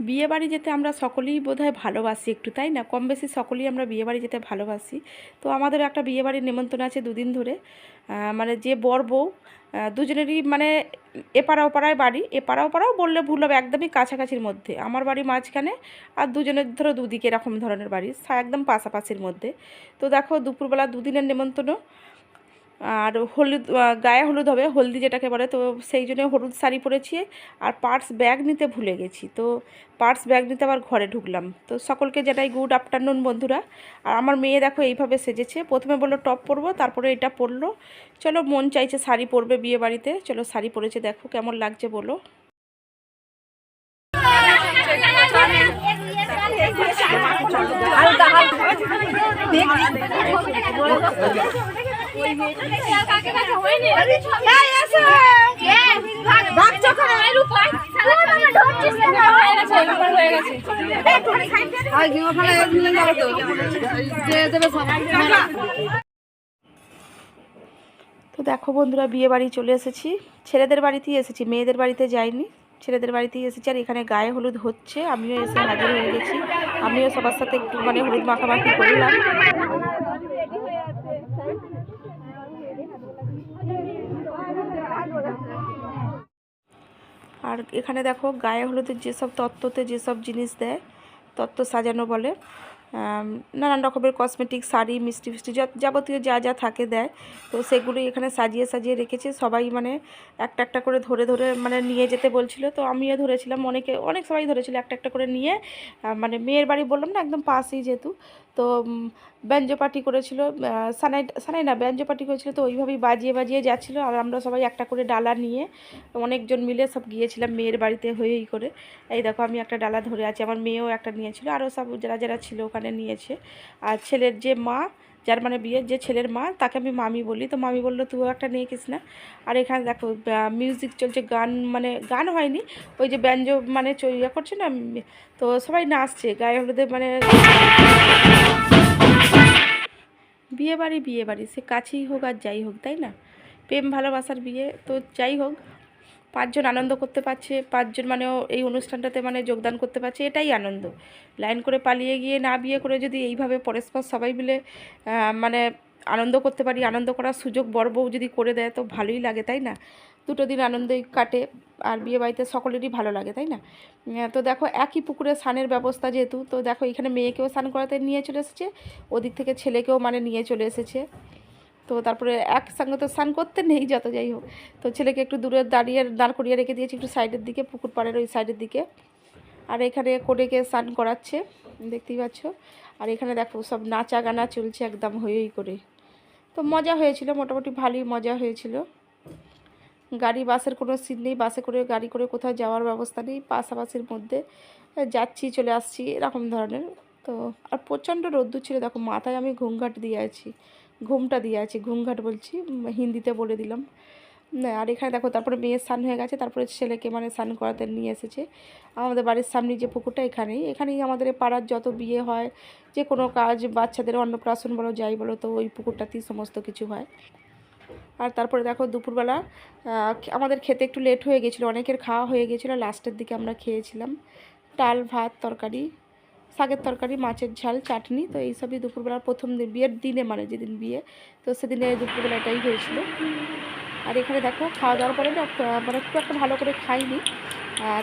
বিয়ে বাড়ি যেতে আমরা সকলেই বোধহয় ভালোবাসি একটু, তাই না? কম বেশি সকলেই আমরা বিয়ে বাড়ি যেতে ভালোবাসি। তো আমাদের একটা বিয়ে বাড়ির নেমন্তন্ন আছে দুদিন ধরে। মানে যে বর বউ দুজনেরই মানে এপাড়া ওপাড়ায় বাড়ি, এপাড়া ওপাড়াও বললে ভুল হবে, একদমই কাছাকাছির মধ্যে। আমার বাড়ি মাঝখানে আর দুজনের ধরো দুদিকে এরকম ধরনের বাড়ি, একদম পাশাপাশির মধ্যে। তো দেখো দুপুরবেলা দুদিনের নেমন্তন্ন। আর হলুদ, গায়ে হলুদ হবে, হলদি যেটাকে বলে, তো সেই জন্য হলুদ শাড়ি পরেছি। আর পার্স ব্যাগ নিতে ভুলে গেছি, তো পার্স ব্যাগ নিতে আবার ঘরে ঢুকলাম। তো সকলকে যেটাই গুড আফটারনুন বন্ধুরা। আর আমার মেয়ে দেখো এইভাবে সেজেছে, প্রথমে বললো টপ পরবো, তারপরে এটা পরলো। চলো, মন চাইছে শাড়ি পরবে বিয়ে বাড়িতে, চলো শাড়ি পরেছে, দেখো কেমন লাগছে বলো। তো দেখো বন্ধুরা, বিয়ে বাড়ি চলে এসেছি, ছেলেদের বাড়িতেই এসেছি, মেয়েদের বাড়িতে যাইনি, ছেলেদের বাড়িতেই এসেছি। আর এখানে গায়ে হলুদ হচ্ছে, আমিও এসে হাজির হয়ে গেছি। আমিও সবার সাথে একটু মানে হলুদ মাখামাখি করলাম। আর এখানে দেখো গায়ে হলুদের যেসব তত্ত্বতে যেসব জিনিস দেয়, তত্ত্ব সাজানো বলে, নানান রকমের কসমেটিক, শাড়ি, মিষ্টি ফিষ্টি যাবতীয় যা যা থাকে দেয়। তো সেগুলোই এখানে সাজিয়ে সাজিয়ে রেখেছে, সবাই মানে একটা একটা করে ধরে ধরে মানে নিয়ে যেতে বলছিল। তো আমিও ধরেছিলাম, অনেক সবাই ধরেছিল একটা একটা করে নিয়ে। মানে মেয়ের বাড়ি বললাম না, একদম পাশেই যেহেতু। তো ব্যঞ্জ পার্টি করেছিল, সানাই না ব্যঞ্জ পার্টি করেছিল, তো ওইভাবেই বাজিয়ে বাজিয়ে যাচ্ছিলো। আর আমরা সবাই একটা করে ডালা নিয়ে অনেকজন মিলে সব গিয়েছিলাম মেয়ের বাড়িতে হয়েই করে। এই দেখো আমি একটা ডালা ধরে আছি, আমার মেয়েও একটা নিয়েছিল, আরও সব যারা যারা ছিল ওখানে নিয়েছে। আর ছেলের যে মা, যার মানে বিয়ের যে ছেলের মা, তাকে আমি মামি বলি, তো মামি বললো তুইও একটা নিয়ে কিস না। আর এখানে দেখো মিউজিক চলছে, গান মানে গান হয়নি, ওই যে ব্যঞ্জ মানে ইয়ে করছে না, তো সবাই নাচছে গায়ে হলুদে মানে। বিয়ে বাড়ি সে কাছেই হোক আর যাই হোক, তাই না? প্রেম ভালোবাসার বিয়ে, তো যাই হোক, পাঁচজন আনন্দ করতে পারছে, পাঁচজন মানেও এই অনুষ্ঠানটাতে মানে যোগদান করতে পারছে, এটাই আনন্দ। লাইন করে পালিয়ে গিয়ে না বিয়ে করে যদি এইভাবে পরস্পর সবাই মিলে মানে আনন্দ করতে পারি, আনন্দ করার সুযোগ বর বউ যদি করে দেয় তো ভালোই লাগে, তাই না? দুটো দিন আনন্দই কাটে, আর বিয়ে বাড়িতে সকলেরই ভালো লাগে, তাই না? তো দেখো একই পুকুরে স্নানের ব্যবস্থা যেহেতু, তো দেখো এখানে মেয়েকেও স্নান করাতে নিয়ে চলে এসেছে, ওদিক থেকে ছেলেকেও মানে নিয়ে চলে এসেছে। তো তারপরে একসঙ্গে তো স্নান করতে নেই, যত যাই হোক, তো ছেলেকে একটু দূরে দাঁড় করিয়ে রেখে দিয়েছি একটু সাইডের দিকে, পুকুর পাড়ের ওই সাইডের দিকে। আর এখানে কোনেকে স্নান করাচ্ছে, দেখতেই পাচ্ছ। আর এখানে দেখো সব নাচা গানা চলছে একদম হই করে। তো মজা হয়েছিল, মোটামুটি ভালোই মজা হয়েছিল। গাড়ি বাসের কোনো সিট নেই, বাসে করে গাড়ি করে কোথাও যাওয়ার ব্যবস্থা নেই, পাশাপাশির মধ্যে যাচ্ছি চলে আসছি এরকম ধরনের। তো আর প্রচণ্ড রোদ্দুর ছিল, দেখো মাথায় আমি ঘুমঘাট দিয়ে আছি, ঘুমটা দিয়ে আছি, ঘুমঘাট বলছি, হিন্দিতে বলে দিলাম। আর এখানে দেখো তারপরে মেয়ের স্নান হয়ে গেছে, তারপরে ছেলেকে মানে স্নান করাতে নিয়ে এসেছে আমাদের বাড়ির সামনে যে পুকুরটা, এখানেই আমাদের পাড়ার যত বিয়ে হয়, যে কোনো কাজ, বাচ্চাদের অন্নপ্রাশন বলো যাই বলো, তো ওই পুকুরটাতেই সমস্ত কিছু হয়। আর তারপরে দেখো দুপুরবেলা আমাদের খেতে একটু লেট হয়ে গেছিলো, অনেকের খাওয়া হয়ে গেছিলো, লাস্টের দিকে আমরা খেয়েছিলাম ডাল ভাত তরকারি, শাকের তরকারি, মাছের ঝাল, চাটনি। তো এইসবই দুপুরবেলার প্রথম দিন, বিয়ের দিনে মানে যেদিন বিয়ে, তো সেদিনে দুপুরবেলা এটাই হয়েছিল। আর এখানে দেখো খাওয়া দাওয়ার পরে না মানে খুব একটা ভালো করে খাইনি।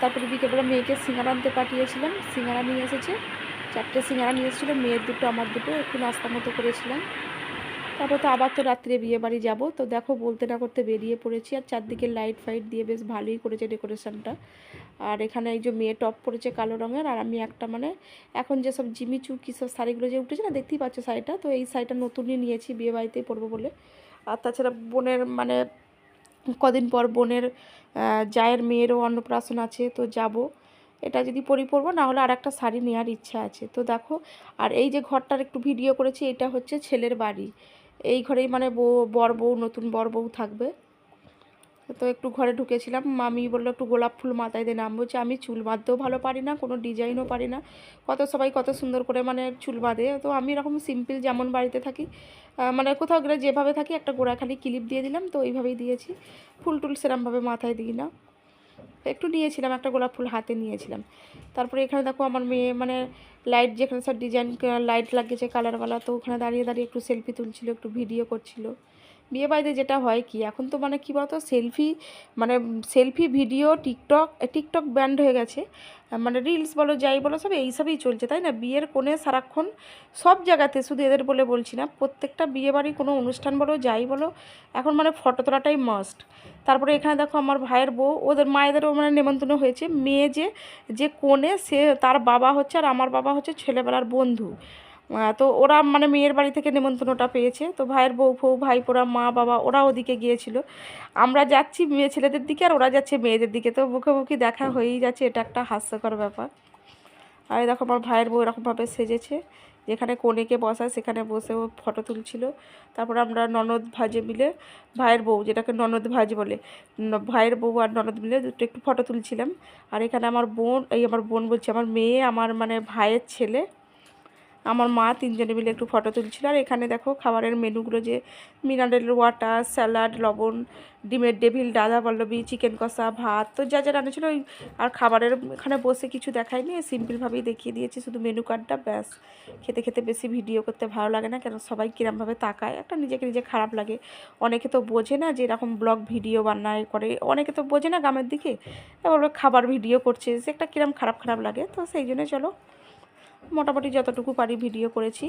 তারপরে বিকেলবেলা মেয়েকে সিঙ্গারা আনতে পাঠিয়েছিলাম, সিঙ্গারা নিয়ে এসেছে, 4টে সিঙ্গারা নিয়ে এসেছিলো, মেয়ের দুটো আমার দুটো, একটু নাস্তা মতো করেছিলাম। তারপর তো আবার তো রাত্রে বিয়ে বাড়ি যাবো, তো দেখো বলতে না করতে বেরিয়ে পড়েছি। আর চারদিকে লাইট ফাইট দিয়ে বেশ ভালোই করেছে ডেকোরেশনটা। আর এখানে এই যে মেয়ে টপ পরেছে কালো রঙের, আর আমি একটা মানে এখন যেসব জিমিচু কী সব শাড়িগুলো যে উঠেছে না, দেখতেই পাচ্ছ শাড়িটা, তো এই শাড়িটা নতুনই নিয়েছি বিয়ে বাড়িতেই পরবো বলে। আর তাছাড়া বোনের মানে কদিন পর বোনের জায়ের মেয়েরও অন্নপ্রাশন আছে, তো যাব, এটা যদি পরবো, না হলে আর একটা শাড়ি নেওয়ার ইচ্ছা আছে। তো দেখো, আর এই যে ঘরটার একটু ভিডিও করেছি, এটা হচ্ছে ছেলের বাড়ি, এই ঘরেই মানে বর বউ, নতুন বর বউ থাকবে। তো একটু ঘরে ঢুকেছিলাম, মামি বললো একটু গোলাপ ফুল মাথায় দিয়ে, নাম বলছে আমি চুল বাঁধতেও ভালো পারি না, কোনো ডিজাইনও পারি না, সবাই কত সুন্দর করে মানে চুল বাঁধে, তো আমি এরকম সিম্পল যেমন বাড়িতে থাকি মানে কোথাও গেলে যেভাবে থাকি, একটা গোড়াখালি ক্লিপ দিয়ে দিলাম, তো ওইভাবেই দিয়েছি, ফুল টুল সেরমভাবে মাথায় দিই না। একটু নিয়েছিলাম, একটা গোলাপ ফুল হাতে নিয়েছিলাম। তারপরে এখানে দেখো আমার মেয়ে মানে লাইট যেখানে সব ডিজাইন লাইট লাগিয়েছে কালারওয়ালা, তো ওখানে দাঁড়িয়ে দাঁড়িয়ে একটু সেলফি তুলছিল, একটু ভিডিও করছিল। বিয়েবাড়িতে যেটা হয় কি এখন তো মানে কী বলতো সেলফি মানে সেলফি ভিডিও টিকটক ব্যান্ড হয়ে গেছে, মানে রিলস বলো যাই বলো সব এইসবই চলছে, তাই না? বিয়ের কোণে সারাক্ষণ সব জায়গাতে, শুধু এদের বলে বলছি না, প্রত্যেকটা বিয়েবাড়ি কোনো অনুষ্ঠান বলো যাই বলো এখন মানে ফটো তোলাটাই মাস্ট। তারপরে এখানে দেখো আমার ভাইয়ের বউ, ওদের মায়েদেরও মানে নেমন্তন্ন হয়েছে। মেয়ে যে কোণে সে তার বাবা হচ্ছে আর আমার বাবা হচ্ছে ছেলেবেলার বন্ধু। তো ওরা মানে মেয়ের বাড়ি থেকে নেমন্তন্নটা পেয়েছে, তো ভাইয়ের বউ ভাইপোরা মা বাবা ওরা ওদিকে গিয়েছিল। আমরা যাচ্ছি মেয়ে ছেলেদের দিকে আর ওরা যাচ্ছে মেয়েদের দিকে, তো মুখোমুখি দেখা হয়েই যাচ্ছে, এটা একটা হাস্যকর ব্যাপার। আর দেখো আমার ভাইয়ের বউ এরকমভাবে সেজেছে, যেখানে কনেকে বসা সেখানে বসে ও ফটো তুলছিল। তারপর আমরা ননদ ভাজে মিলে, ভাইয়ের বউ যেটাকে ননদ ভাজ বলে, ভাইয়ের বউ আর ননদ মিলে দুটো একটু ফটো তুলছিলাম। আর এখানে আমার বোন বলছি আমার মেয়ে, আমার মানে ভাইয়ের ছেলে, আমার মা তিনজনে মিলে একটু ফটো তুলছিল। আর এখানে দেখো খাবারের মেনুগুলো, যে মিনারেল ওয়াটার, স্যালাড, লবণ, ডিমের ডেভিল, রাধা পল্লবী, চিকেন কষা, ভাত, তো যা যা রান্না ছিল ওই। আর খাবারের এখানে বসে কিছু দেখায়নি, সিম্পলভাবেই দেখিয়ে দিয়েছি শুধু মেনু কার্ডটা, ব্যাস। খেতে খেতে বেশি ভিডিও করতে ভালো লাগে না, কেন সবাই কিরমভাবে তাকায়, একটা নিজেকে নিজে খারাপ লাগে। অনেকে তো বোঝে না যে এরকম ব্লগ ভিডিও বানায় করে, অনেকে তো বোঝে না গ্রামের দিকে, তারপর খাবার ভিডিও করছে, সে একটা কিরম খারাপ লাগে। তো সেই জন্য চলো মোটামুটি যতটুকু পারি ভিডিও করেছি।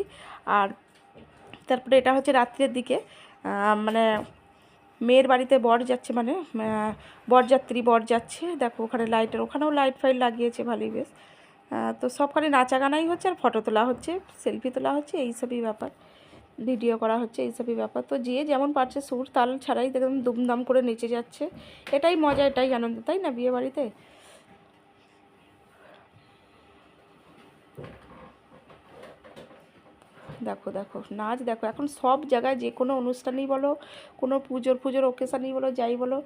আর তারপরে এটা হচ্ছে রাত্রের দিকে, মানে মেয়ের বাড়িতে বর যাচ্ছে, মানে বর যাচ্ছে। দেখো ওখানে লাইটের, ওখানেও লাইট ফাইট লাগিয়েছে ভালোই বেশ। তো সবখানে নাচা গানাই হচ্ছে আর ফটো তোলা হচ্ছে, সেলফি তোলা হচ্ছে, এইসবই ব্যাপার, ভিডিও করা হচ্ছে, এইসবই ব্যাপার। তো যে যেমন পারছে সুর তাল ছাড়াই দেখুন দুমদাম করে নেচে যাচ্ছে, এটাই মজা, এটাই আনন্দ, তাই না বিয়ে বাড়িতে? দেখো দেখো নাচ, দেখো এখন সব জায়গায় যে কোনো অনুষ্ঠানেই বলো, কোনো পুজোর ওকেশানেই বলো যাই বলো,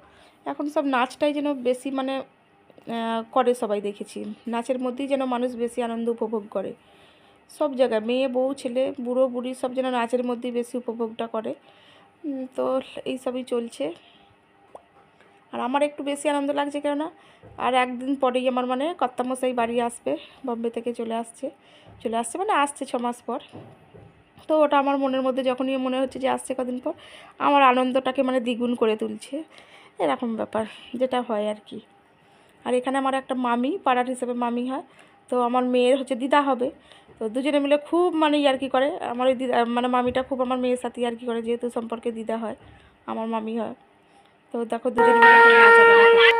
এখন সব নাচটাই যেন বেশি মানে করে সবাই, দেখেছি নাচের মধ্যেই যেন মানুষ বেশি আনন্দ উপভোগ করে। সব জায়গায় মেয়ে বউ ছেলে বুড়ো বুড়ি সব যেন নাচের মধ্যেই বেশি উপভোগটা করে। তো এইসবই চলছে। আর আমার একটু বেশি আনন্দ লাগছে, কেননা আর একদিন পরেই আমার মানে কর্তামশাই বাড়ি আসবে, বম্বে থেকে চলে আসছে মানে আসছে 6 মাস পর। তো ওটা আমার মনের মধ্যে যখনই মনে হচ্ছে যে আসছে কদিন পর, আমার আনন্দটাকে মানে দ্বিগুণ করে তুলছে, এরকম ব্যাপার যেটা হয় আর কি। আর এখানে আমার একটা মামি, পাড়ার হিসেবে মামি হয়, তো আমার মেয়ের হচ্ছে দিদা হবে। তো দুজনে মিলে খুব মানে ইয়ার্কি করে, আমার ওই দিদা মানে মামিটা খুব আমার মেয়ের সাথে ইয়ার্কি করে, যেহেতু সম্পর্কে দিদা হয় আমার মামি হয়। তো দেখো দুজনে মিলে এখন নাচাগানা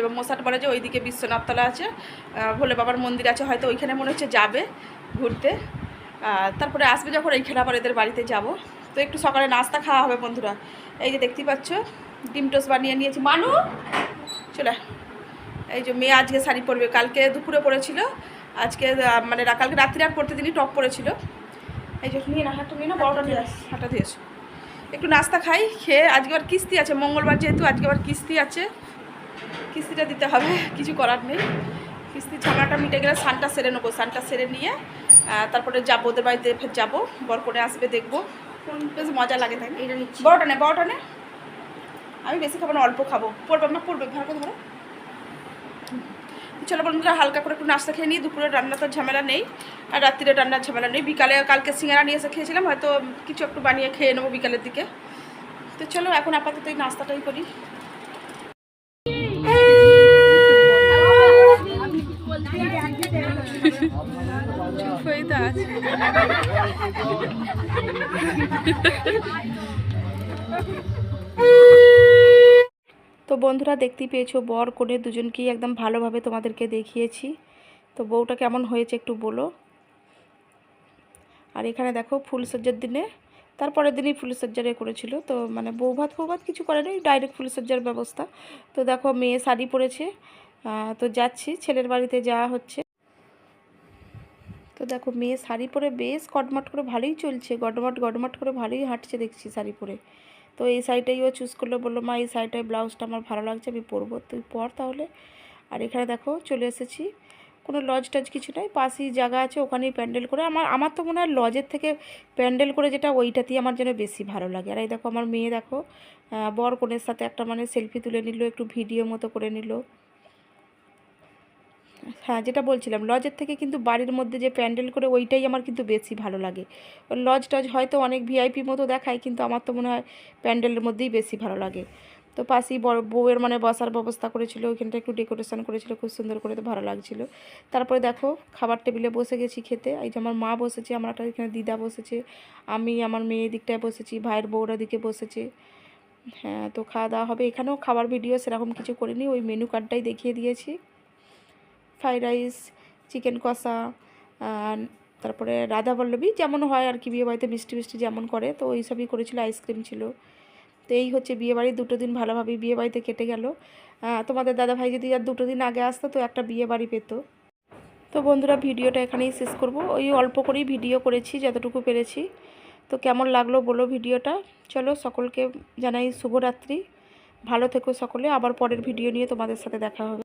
এবার মশাট বলে যে ওইদিকে বিশ্বনাথতলা আছে, ভোলে বাবার মন্দির আছে, হয়তো ওইখানে মনে হচ্ছে যাবে ঘুরতে। তারপরে আসবে যখন এইখানে আবার এদের বাড়িতে যাব। তো একটু সকালে নাস্তা খাওয়া হবে বন্ধুরা। এই যে দেখতেই পাচ্ছ ডিম টোস্ট বানিয়ে নিয়েছি। মানু চলে, এই যে মেয়ে আজকে শাড়ি পরবে, কালকে দুপুরে পরেছিল, আজকে মানে কালকে রাত্রি আর পরতে দিনই টপ পরেছিল। এই যে নিয়ে না, হাতটা নিয়ে না, বড়টা নিয়ে আস, হাতটা দিয়ে এসো। একটু নাস্তা খাই, খেয়ে আজকে আবার কিস্তি আছে, মঙ্গলবার যেহেতু আজকে আবার কিস্তি আছে, কিস্তিটা দিতে হবে, কিছু করার নেই। কিস্তি ঝামেলাটা মিটে গেলে সানটা সেরে নেবো, সানটা সেরে নিয়ে তারপরে যাবো ওদের বাড়িতে, ফের যাবো, বর করে আসবে, দেখবো, বেশ মজা লাগে, তাই না? বড়টা নে, বড়টা নে, আমি বেশি খাবো না, অল্প খাবো, পড়বে না, পড়বে, ভালো করে ধরো। চলো বন্ধুরা, হালকা করে একটু নাস্তা খেয়ে নিই, দুপুরে রান্না তো ঝামেলা নেই, আর রাত্রিরে রান্নার ঝামেলা নেই। বিকালে কালকে সিঙ্গারা নিয়ে এসে খেয়েছিলাম, হয়তো কিছু একটু বানিয়ে খেয়ে নেবো বিকালের দিকে। তো চলো এখন আপাতত এই নাস্তাটাই করি। তো বন্ধুরা, দেখতেই পেয়েছো বর কনে দুজনকেই একদম ভালোভাবে তোমাদেরকে দেখিয়েছি। তো বউটা কেমন হয়েছে একটু বলো। আর এখানে দেখো ফুলসজ্জার দিনে, তারপরের দিনই ফুলসজ্জারে করেছিল, তো মানে বৌভাত ফৌভাত কিছু করেনি, ডাইরেক্ট ফুলসজ্জার ব্যবস্থা। তো দেখো মেয়ে শাড়ি পরেছে, তো যাচ্ছি ছেলের বাড়িতে যাওয়া হচ্ছে। তো দেখো মেয়ে শাড়ি পরে বেশ কটমট করে ভালোই চলছে, গটমট করে ভালোই হাঁটছে দেখছি শাড়ি পরে। তো এই শাড়িটাই ও চুজ করলো, বললো মা এই শাড়িটায় ব্লাউজটা আমার ভালো লাগছে, আমি পরবো, তুই পর তাহলে। আর এখানে দেখো চলে এসেছি, কোনো লজ টজ কিছু নয়, পাশেই জায়গা আছে, ওখানেই প্যান্ডেল করে। আমার তো মনে হয় লজের থেকে প্যান্ডেল করে যেটা, ওইটাতেই আমার যেন বেশি ভালো লাগে। আর এই দেখো আমার মেয়ে দেখো বর কনের সাথে একটা মানে সেলফি তুলে নিল, একটু ভিডিও মতো করে নিল। হ্যাঁ, যেটা বলছিলাম, লজের থেকে কিন্তু বাড়ির মধ্যে যে প্যান্ডেল করে ওইটাই আমার কিন্তু বেশি ভালো লাগে। লজ টজ হয়তো অনেক ভিআইপি মতো দেখায়, কিন্তু আমার তো মনে হয় প্যান্ডেলের মধ্যেই বেশি ভালো লাগে। তো পাশেই বউয়ের মানে বসার ব্যবস্থা করেছিল, ওইখানটা একটু ডেকোরেশন করেছিল খুব সুন্দর করে, তো ভালো লাগছিলো। তারপরে দেখো খাবার টেবিলে বসে গেছি খেতে। এই যে আমার মা বসেছে, আমার একটা এখানে দিদা বসেছে, আমি আমার মেয়ে দিকটায় বসেছি, ভাইয়ের বউরা দিকে বসেছে। হ্যাঁ, তো খাওয়া দাওয়া হবে। এখানেও খাবার ভিডিও সেরকম কিছু করিনি, ওই মেনু কার্ডটাই দেখিয়ে দিয়েছি। ফ্রাইড রাইস, চিকেন কষা, তারপরে রাধাবল্লভী যেমন হয় আর কি, বিয়েবাড়িতে মিষ্টি মিষ্টি যেমন করে, তো ওই সবই করেছিল, আইসক্রিম ছিল। তো এই হচ্ছে বিয়েবাড়ি, 2টো দিন ভালোভাবেই বিয়েবাড়িতে কেটে গেল। তোমাদের দাদাভাই যদি আর 2টো দিন আগে আসতো তো একটা বিয়েবাড়ি পেত। তো বন্ধুরা, ভিডিওটা এখানেই শেষ করব, ওই অল্প করেই ভিডিও করেছি যতটুকু পেরেছি। তো কেমন লাগলো বলো ভিডিওটা। চলো সকলকে জানাই শুভরাত্রি, ভালো থেকো সকলে, আবার পরের ভিডিও নিয়ে তোমাদের সাথে দেখা হবে।